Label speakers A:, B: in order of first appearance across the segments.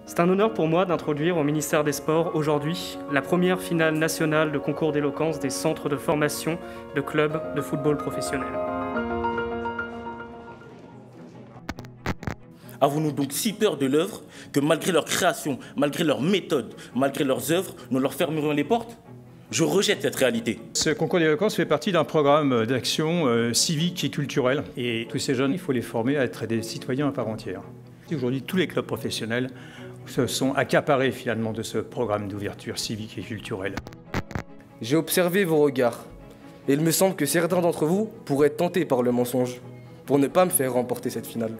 A: C'est un honneur pour moi d'introduire au ministère des Sports aujourd'hui la première finale nationale de concours d'éloquence des centres de formation de clubs de football professionnel.
B: Avons-nous donc si peur de l'œuvre que malgré leur création, malgré leurs méthodes, malgré leurs œuvres, nous leur fermerions les portes? Je rejette cette réalité.
C: Ce concours d'éloquence fait partie d'un programme d'action civique et culturelle. Et tous ces jeunes, il faut les former à être des citoyens à part entière. Aujourd'hui, tous les clubs professionnels se sont accaparés finalement de ce programme d'ouverture civique et culturelle.
D: J'ai observé vos regards. Et il me semble que certains d'entre vous pourraient être tentés par le mensonge pour ne pas me faire remporter cette finale.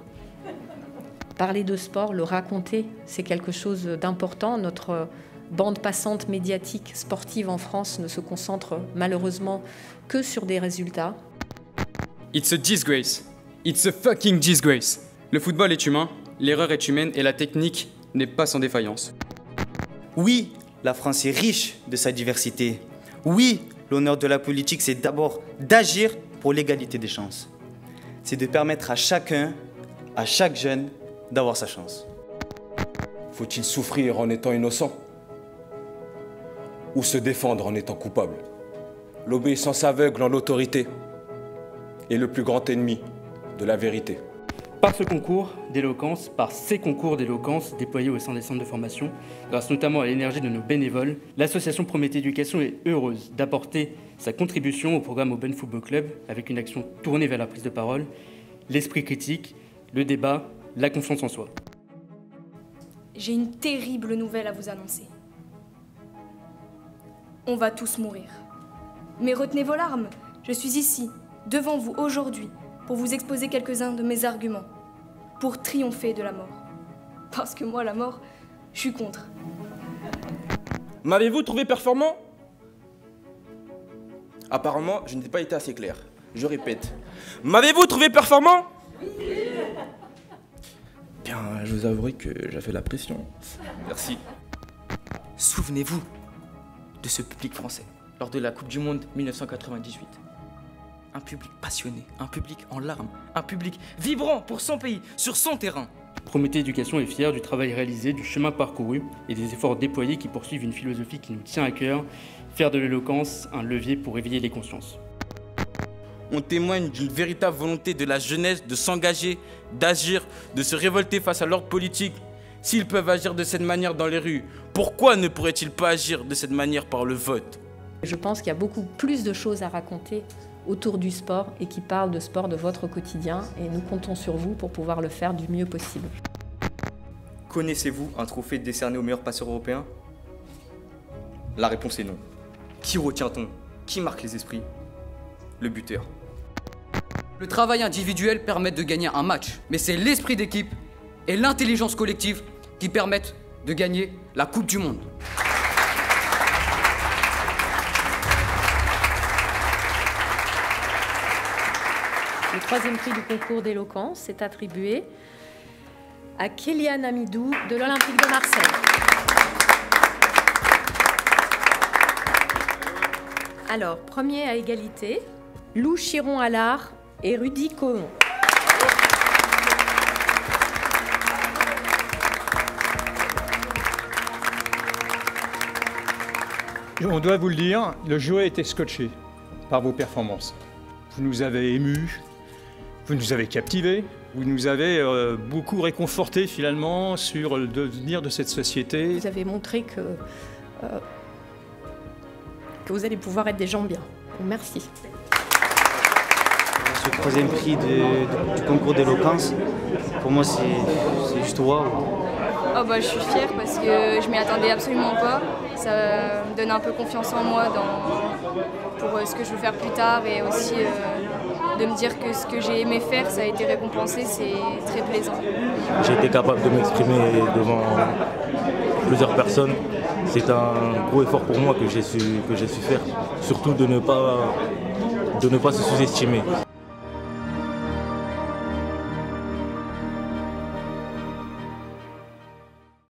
E: Parler de sport, le raconter, c'est quelque chose d'important. Notre bande passante médiatique sportive en France ne se concentre malheureusement que sur des résultats.
F: It's a disgrace. It's a fucking disgrace. Le football est humain, l'erreur est humaine et la technique n'est pas sans défaillance.
G: Oui, la France est riche de sa diversité. Oui, l'honneur de la politique, c'est d'abord d'agir pour l'égalité des chances. C'est de permettre à chacun, à chaque jeune, d'avoir sa chance.
H: Faut-il souffrir en étant innocent? Ou se défendre en étant coupable? L'obéissance aveugle en l'autorité est le plus grand ennemi de la vérité.
A: Par ce concours d'éloquence, par ces concours d'éloquence déployés au sein des centres de formation, grâce notamment à l'énergie de nos bénévoles, l'association Prométhée Éducation est heureuse d'apporter sa contribution au programme Aubaine Football Club avec une action tournée vers la prise de parole, l'esprit critique, le débat, la confiance en soi.
I: J'ai une terrible nouvelle à vous annoncer. On va tous mourir. Mais retenez vos larmes, je suis ici, devant vous aujourd'hui, pour vous exposer quelques-uns de mes arguments, pour triompher de la mort. Parce que moi, la mort, je suis contre.
D: M'avez-vous trouvé performant? Apparemment, je n'ai pas été assez clair. Je répète. M'avez-vous trouvé performant? Bien, je vous avouerai que j'avais la pression. Merci.
G: Souvenez-vous de ce public français lors de la Coupe du Monde 1998. Un public passionné, un public en larmes, un public vibrant pour son pays, sur son terrain.
A: Prométhée Éducation est fière du travail réalisé, du chemin parcouru et des efforts déployés qui poursuivent une philosophie qui nous tient à cœur, faire de l'éloquence un levier pour éveiller les consciences.
B: On témoigne d'une véritable volonté de la jeunesse de s'engager, d'agir, de se révolter face à l'ordre politique. S'ils peuvent agir de cette manière dans les rues, pourquoi ne pourraient-ils pas agir de cette manière par le vote?
E: Je pense qu'il y a beaucoup plus de choses à raconter autour du sport et qui parlent de sport de votre quotidien et nous comptons sur vous pour pouvoir le faire du mieux possible.
J: Connaissez-vous un trophée décerné au meilleur passeur européen? La réponse est non. Qui retient-on? Qui marque les esprits? Le buteur.
F: Le travail individuel permet de gagner un match, mais c'est l'esprit d'équipe et l'intelligence collective qui permettent de gagner la Coupe du Monde.
E: Le troisième prix du concours d'éloquence est attribué à Kélian Amidou de l'Olympique de Marseille. Alors, premier à égalité, Lou Chiron-Allard et Rudy Cohon.
C: On doit vous le dire, le jeu a été scotché par vos performances. Vous nous avez émus, vous nous avez captivés, vous nous avez beaucoup réconfortés finalement sur le devenir de cette société.
E: Vous avez montré que vous allez pouvoir être des gens bien. Merci.
G: Ce troisième prix du concours d'éloquence, pour moi c'est juste waouh.
I: Oh bah, je suis fière parce que je m'y attendais absolument pas. Ça me donne un peu confiance en moi pour ce que je veux faire plus tard et aussi de me dire que ce que j'ai aimé faire, ça a été récompensé, c'est très plaisant.
B: J'ai été capable de m'exprimer devant plusieurs personnes. C'est un gros effort pour moi que j'ai su faire. Surtout de ne pas se sous-estimer.